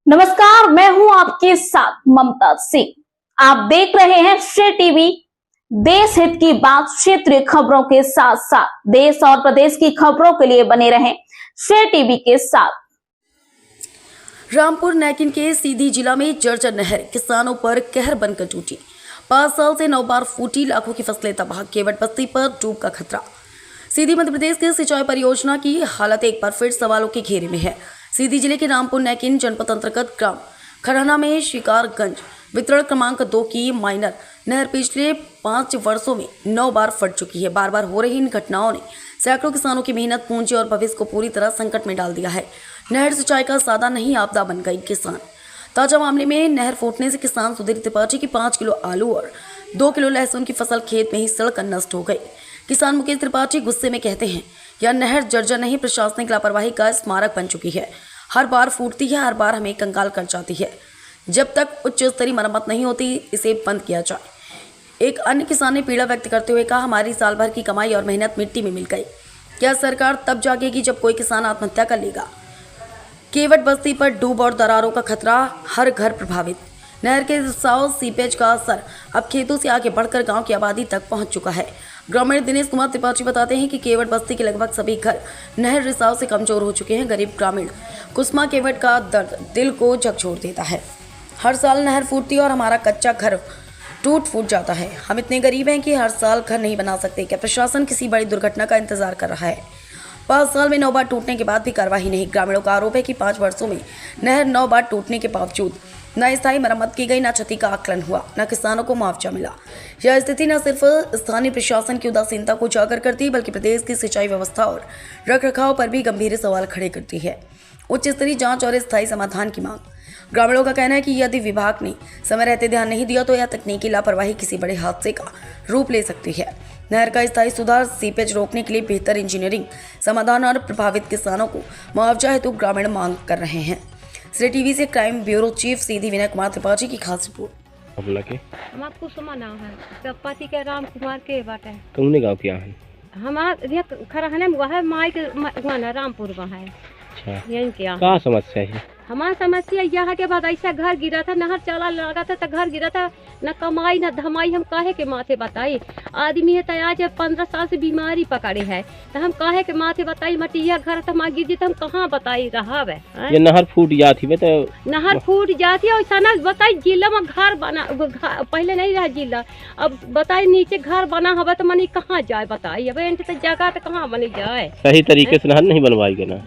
नमस्कार, मैं हूं आपके साथ ममता सिंह। आप देख रहे हैं श्रेय टीवी। देश हित की बात, क्षेत्रीय खबरों के साथ साथ देश और प्रदेश की खबरों के लिए बने रहें श्रेय टीवी के साथ। रामपुर नैकिन के सीधी जिला में जर्जर नहर किसानों पर कहर बनकर टूटी। 5 साल से 9 बार फूटी, लाखों की फसलें तबाह, केवट बस्ती पर डूब का खतरा। सीधी मध्य प्रदेश के सिंचाई परियोजना की हालत एक बार फिर सवालों के घेरे में है। सीधी जिले के रामपुर नैकिन जनपद अंतर्गत ग्राम खरहना में शिकारगंज वितरण क्रमांक 2 की माइनर नहर पिछले 5 वर्षों में 9 बार फट चुकी है। बार बार हो रही इन घटनाओं ने सैकड़ों किसानों की मेहनत, पूंजी और भविष्य को पूरी तरह संकट में डाल दिया है। नहर सिंचाई का सादा नहीं, आपदा बन गई किसान। ताजा मामले में नहर फूटने से किसान सुधीर त्रिपाठी की 5 किलो आलू और 2 किलो लहसुन की फसल खेत में ही सड़कर नष्ट हो गई। किसान मुकेश त्रिपाठी गुस्से में कहते हैं, यह नहर जर्जर नहीं, प्रशासनिक लापरवाही का स्मारक बन चुकी है। हर बार फूटती है, हर बार हमें कंगाल कर जाती है। जब तक उच्च स्तरीय मरम्मत नहीं होती, इसे बंद किया जाए। एक अन्य किसान ने पीड़ा व्यक्त करते हुए कहा, हमारी साल भर की कमाई और मेहनत मिट्टी में मिल गई। क्या सरकार तब जागेगी जब कोई किसान आत्महत्या कर लेगा। केवट बस्ती पर डूब और दरारों का खतरा, हर घर प्रभावित। नहर के रिसाव सीपेज का असर अब खेतों से आगे बढ़कर गांव की आबादी तक पहुंच चुका है। ग्रामीण दिनेश कुमार त्रिपाठी बताते हैं कि केवट बस्ती के लगभग सभी घर नहर रिसाव से कमजोर हो चुके हैं। गरीब ग्रामीण कुसमा केवट का दर्द दिल को झकझोर देता है। हर साल नहर फूटती है और हमारा कच्चा घर टूट फूट जाता है। हम इतने गरीब हैं कि हर साल घर नहीं बना सकते। क्या प्रशासन किसी बड़ी दुर्घटना का इंतजार कर रहा है? 5 साल में 9 बार टूटने के बाद भी कार्रवाई नहीं। ग्रामीणों का आरोप है कि 5 वर्षों में नहर 9 बार टूटने के बावजूद न स्थायी मरम्मत की गई, न क्षति का आकलन हुआ, न किसानों को मुआवजा मिला। यह स्थिति न सिर्फ स्थानीय प्रशासन की उदासीनता को उजागर करती है, बल्कि प्रदेश की सिंचाई व्यवस्था और रखरखाव पर भी गंभीर सवाल खड़े करती है। उच्च स्तरीय जांच और स्थायी समाधान की मांग। ग्रामीणों का कहना है कि यदि विभाग ने समय रहते ध्यान नहीं दिया तो यह तकनीकी लापरवाही किसी बड़े हादसे का रूप ले सकती है। नहर का स्थायी सुधार, सीपेज रोकने के लिए बेहतर इंजीनियरिंग समाधान और प्रभावित किसानों को मुआवजा हेतु ग्रामीण मांग कर रहे हैं। श्रेय टीवी से क्राइम ब्यूरो चीफ सीधी विनय कुमार त्रिपाठी की खास रिपोर्ट। हमारा कुसुमा नाम है, पति के राम कुमार के बात है। कौन गाँव क्या है? हमारा खरहने में है, माई के रामपुर में है। अच्छा, यही क्या क्या समस्या है? हमारी समस्या यह है कि बाद ऐसा घर गिरा था, नहर चला लगा था तो घर गिरा था, न कमाई न धमाई। हम काहे के माथे बताई? आदमी है तो आज 15 साल से बीमारी पकड़े है, तो हम काहे के माथे बताई? मटिया घर तो हमारा गिर तो हम कहाँ बताई रहा है? ये नहर फूट जाती है तो नहर फूट जाती है, वैसा ना बताई। जिला में घर बना, पहले नहीं रहा जिला, अब बताई नीचे घर बना हवा तो मनी कहाँ जाए बताई? अब तो जगह तो कहाँ बनी जाए? सही तरीके से नहर नहीं बनवाई गई ना?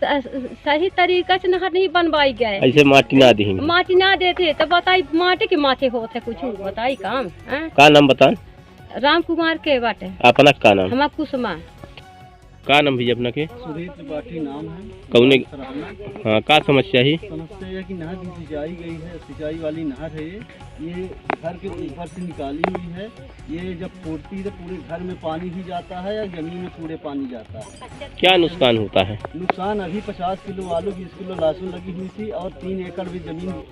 सही तरीके से नहर नहीं बनवाई गए। ऐसे माटी ना दी, माटी ना देते तो बताई माटी के माथे होते कुछ बताई काम। का नाम बता? राम कुमार के बाटे। अपना का नाम? हमारा कुसुमा। का नाम भैया अपना के? सुधीर त्रिपाठी नाम है। कौने? हाँ, का समस्या है? समस्या है कि नहर की सिंचाई गई है, सिंचाई वाली नहर है। ये घर के ऊपर से निकाली हुई है। ये जब फूटती तो पूरे घर में पानी भी जाता है या जमीन में पूरे पानी जाता है। क्या नुकसान होता है? नुकसान अभी 50 किलो आलू, 20 किलो लहसुन लगी हुई थी और 3 एकड़ भी जमीन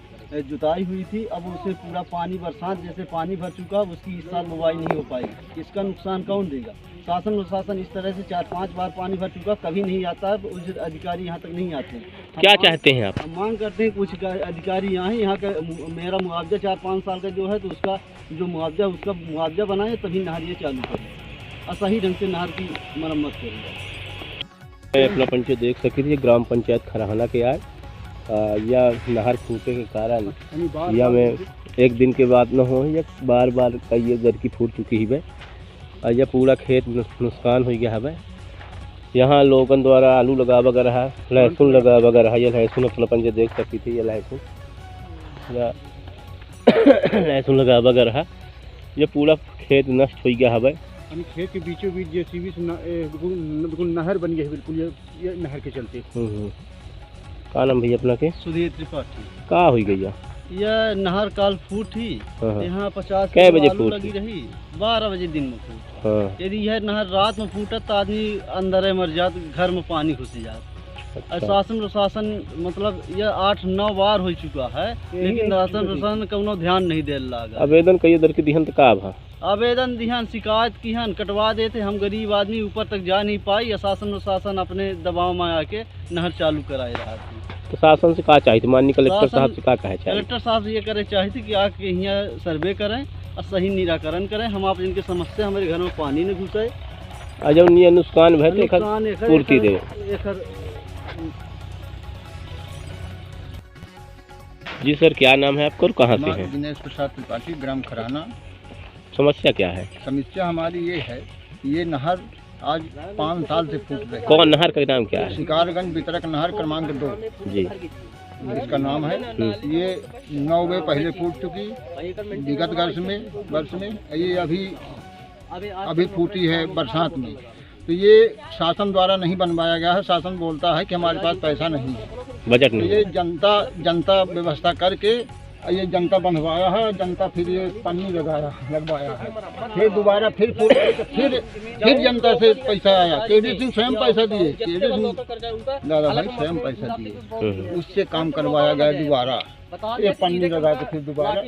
जुताई हुई थी। अब उसे पूरा पानी, बरसात जैसे पानी भर चुका, उसकी इस साल बुवाई नहीं हो पाई। इसका नुकसान कौन देगा? शासन प्रशासन इस तरह से 4-5 बार पानी भर चुका, कभी नहीं आता है। उस अधिकारी यहाँ तक नहीं आते। क्या चाहते हैं आप? हम मांग करते हैं कुछ अधिकारी यहाँ का मेरा मुआवजा 4-5 साल का जो है तो उसका जो मुआवजा, उसका मुआवजा बनाए तभी नहर ये चालू करें और सही ढंग से नहर की मरम्मत करें। अपना पंचायत देख सकती थी, ग्राम पंचायत खरहाना के आज या नहर फूटे के कारण या में एक दिन के बाद न हो, या बार बार कई घर की फूट चुकी है और यह पूरा खेत नुकसान हो गया है। यहाँ लोगों द्वारा आलू लगा वगैरह, लहसुन लगा वगैरह। यह लहसुन अपना पंचायत देख सकती थी, यह लहसुन या लहसुन लगा वगैरह, यह पूरा खेत नष्ट हो गया है। खेत के बीचों बीच जेसीबी से बिल्कुल नहर बन गई है, बिल्कुल ये नहर के चलते। का नाम भैया अपना के? सुधीर त्रिपाठी। का हो गई? यह नहर काल फूटी, यहाँ 50 कै बजे आलू लगी रही, 12 बजे दिन में फूट। यदि यह नहर रात में फूटत तो आदमी अंदर मर जात, घर में पानी घुस जात। अच्छा। शासन प्रशासन मतलब यह 8-9 बार हो चुका है, लेकिन शासन प्रशासन कोनो ध्यान नहीं दे लगा। आवेदन कई दर के दिहन का भा? आवेदन दिहन, शिकायत किहन, कटवा देते। हम गरीब आदमी ऊपर तक जा नहीं पाई। शासन अपने दबाव में आके नहर चालू कराए रहा थी। तो शासन से कहा चाहिए, माननीय कलेक्टर साहब से कहा चाहिए? कलेक्टर साहब ये करे चाहते कि आके यहाँ सर्वे करें और सही निराकरण करें। हम आप इनकी समस्या, हमारे घर में पानी न घुसे, जब नुकसान भय पूर्ति दे। जी सर, क्या नाम है आपका और कहाँ से हैं? दिनेश प्रसाद त्रिपाठी, ग्राम खराना। समस्या क्या है? समस्या हमारी ये है, ये नहर आज 5 साल से फूट रही है। कौन नहर का नाम क्या है? शिकारगंज वितरक नहर क्रमांक 2 जी, इसका नाम है। ये 9 वे पहले फूट चुकी विगत वर्ष में ये अभी फूटी है बरसात में। तो ये शासन द्वारा नहीं बनवाया गया है। शासन बोलता है कि हमारे पास पैसा नहीं है, बजट तो नहीं। ये जनता व्यवस्था करके ये जनता बनवाया है। जनता फिर ये पन्नी लगवाया है। फिर दोबारा फिर जनता से पैसा आया। केडी सिंह स्वयं पैसा दिए, केडी सिंह दादा भाई स्वयं पैसा दिए, उससे काम करवाया गया दोबारा। ये पन्नी लगा के फिर दोबारा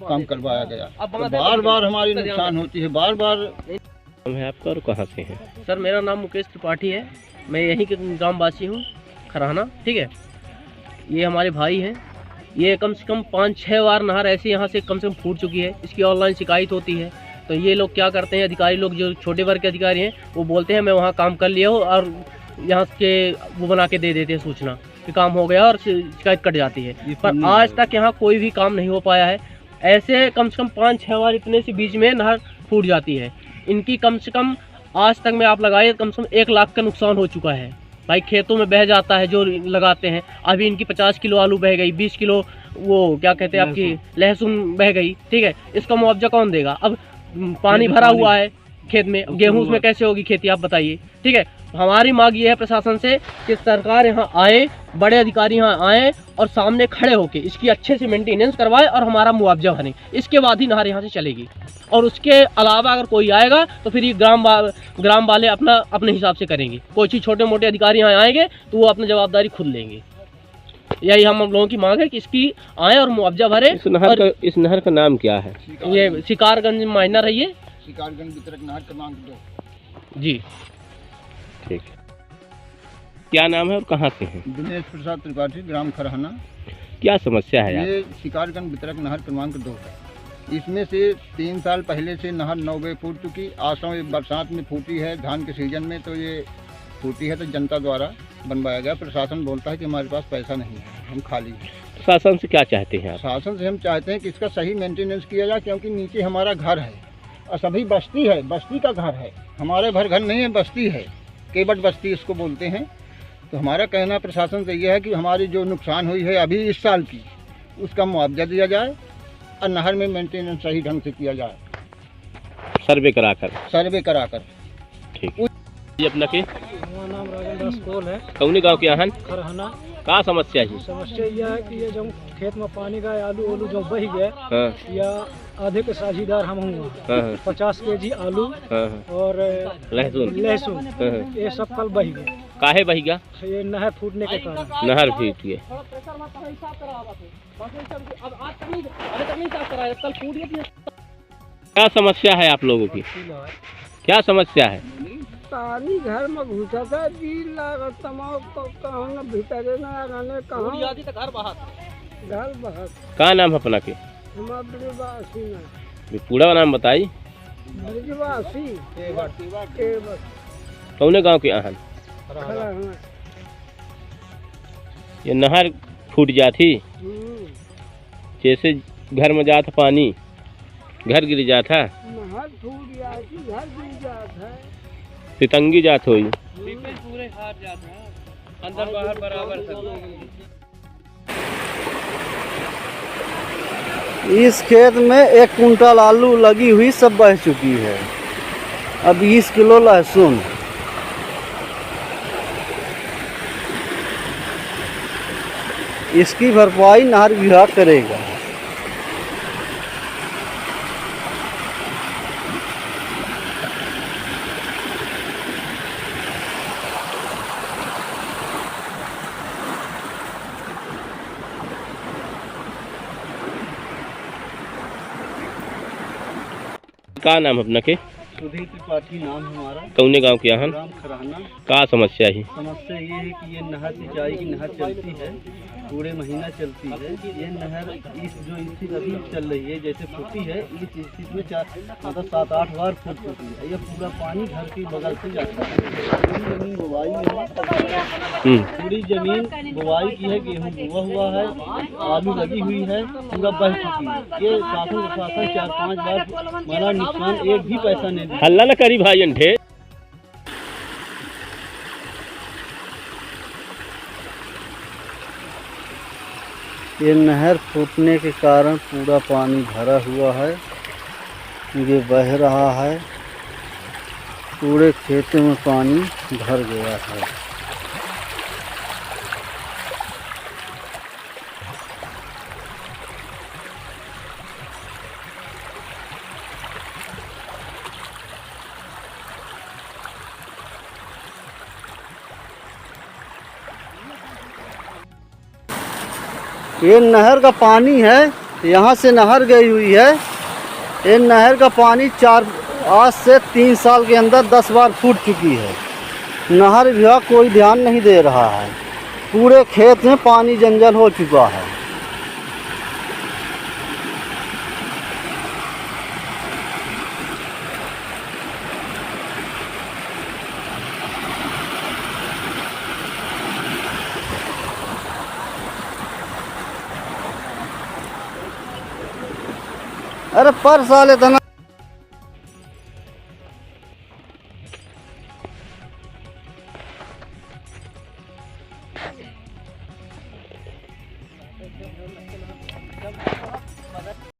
काम करवाया गया। तो बार बार हमारी नुकसान होती है, बार बार। है आपका और कहाँ से हैं? सर मेरा नाम मुकेश त्रिपाठी है, मैं यहीं के ग्रामवासी हूँ, खराना। ठीक है, ये हमारे भाई हैं। ये कम से कम 5-6 बार नहर ऐसे यहाँ से कम से कम फूट चुकी है। इसकी ऑनलाइन शिकायत होती है। तो ये लोग क्या करते हैं, अधिकारी लोग जो छोटे वर्ग के अधिकारी हैं, वो बोलते हैं मैं वहाँ काम कर लिया हूँ, और यहाँ के वो बना के दे देते हैं सूचना कि काम हो गया, और शिकायत कट जाती है। पर आज तक यहाँ कोई भी काम नहीं हो पाया है। ऐसे कम से कम 5-6 बार इतने से बीच में नहर फूट जाती है। इनकी कम से कम आज तक में आप लगाए कम से कम 1 लाख का नुकसान हो चुका है। भाई खेतों में बह जाता है जो लगाते हैं। अभी इनकी 50 किलो आलू बह गई, 20 किलो वो क्या कहते हैं आपकी लहसुन बह गई। ठीक है, इसका मुआवजा कौन देगा? अब पानी भरा हुआ है खेत में, गेहूं उसमें कैसे होगी खेती, आप बताइए। ठीक है, हमारी मांग ये है प्रशासन से कि सरकार यहाँ आए, बड़े अधिकारी यहाँ आए और सामने खड़े होके इसकी अच्छे से मेंटेनेंस करवाए और हमारा मुआवजा भरे। इसके बाद ही नहर यहाँ से चलेगी। और उसके अलावा अगर कोई आएगा तो फिर ये ग्राम वाले अपने हिसाब से करेंगे। कोई चीज़ छोटे मोटे अधिकारी यहाँ आएंगे तो वो अपनी जवाबदारी खुद लेंगे। यही हम लोगों की मांग है कि इसकी आए और मुआवजा भरे। इस नहर का नाम क्या है? ये शिकारगंज माइनर है, ये शिकारगंज वितरक नहर क्रमांक 2। जी, ठीक। क्या नाम है और कहाँ से हैं? दिनेश प्रसाद त्रिपाठी, ग्राम खराना। क्या समस्या है? ये शिकारगंज वितरक नहर क्रमांक 2 है। इसमें से 3 साल पहले से नहर 9 वे फूट चुकी। आसों बरसात में फूटी है, धान के सीजन में तो ये फूटी है, तो जनता द्वारा बनवाया गया। प्रशासन बोलता है कि हमारे पास पैसा नहीं है, हम खाली हैं। शासन से क्या चाहते हैं आप? शासन से हम चाहते हैं कि इसका सही मेंटेनेंस किया जाए, क्योंकि नीचे हमारा घर है और सभी बस्ती है, बस्ती का घर है। हमारे घर नहीं है, बस्ती है, केवट बस्ती इसको बोलते हैं। तो हमारा कहना प्रशासन से यह है कि हमारी जो नुकसान हुई है अभी इस साल की, उसका मुआवजा दिया जाए और नहर में मेंटेनेंस सही ढंग से किया जाए, सर्वे कराकर। ठीक। ये अपना के हमारा नाम राजेंद्र स्कूल है, कौनी गांव के यहाँ खरहना। का समस्या है? समस्या यह है कि ये जब खेत में पानी का आलू जो बह गए, हाँ, या आधे के साझीदार हम हुआ, हाँ, 50 केजी आलू हाँ, और लहसुन ये सब कल बह गए। काहे बह गया? ये नहर फूटने के कारण। नहर फूट गए। क्या समस्या है आप लोगों की? क्या समस्या है? पानी घर में घुसा था, बिल लागत तमाम कहूँ भीतर न आने कहाँ घर बाहर। का नाम है अपना के? हमारे पूरा नाम बताई। कौने गांव के यहाँ? ये नहर फूट जाती, जैसे घर में जाता पानी, घर गिर जाता, नहर फूट जाती, घर गिर जाता, सितंगी जात हुई। पूरे हार जाते हैं, अंदर बाहर बराबर सब। इस खेत में 1 कुंटल आलू लगी हुई सब बह चुकी है। अब 20 किलो लहसुन। इसकी भरपाई नहर विभाग करेगा। का नाम अपना के? सुधीर त्रिपाठी नाम हमारा। कौने गांव के यहाँ? ग्राम खराहना। का समस्या है? समस्या ये है कि ये नहर सिंचाई की नहर चलती है, पूरे महीना चलती है। ये नहर इस जो स्थिति अभी चल रही है, जैसे फूटी है, इस स्थिति में मतलब 7-8 बार फूट चुकी है। ये पूरा पानी घर के बगल से जाता है। पूरी जमीन बुवाई है, पूरी जमीन बुवाई की है, गेहूँ बुआ हुआ है, आलू लगी हुई है, पूरा बह चुकी है। ये शासन प्रशासन 4-5 बार हमारा नुकसान एक भी पैसा नहीं। हल्ला न करी भाई अंठे। ये नहर फूटने के कारण पूरा पानी भरा हुआ है, ये बह रहा है, पूरे खेतों में पानी भर गया है। ये नहर का पानी है, यहाँ से नहर गई हुई है। ये नहर का पानी आज से 3 साल के अंदर 10 बार फूट चुकी है। नहर विभाग कोई ध्यान नहीं दे रहा है, पूरे खेत में पानी जंजल हो चुका है। अरे पर साल इतना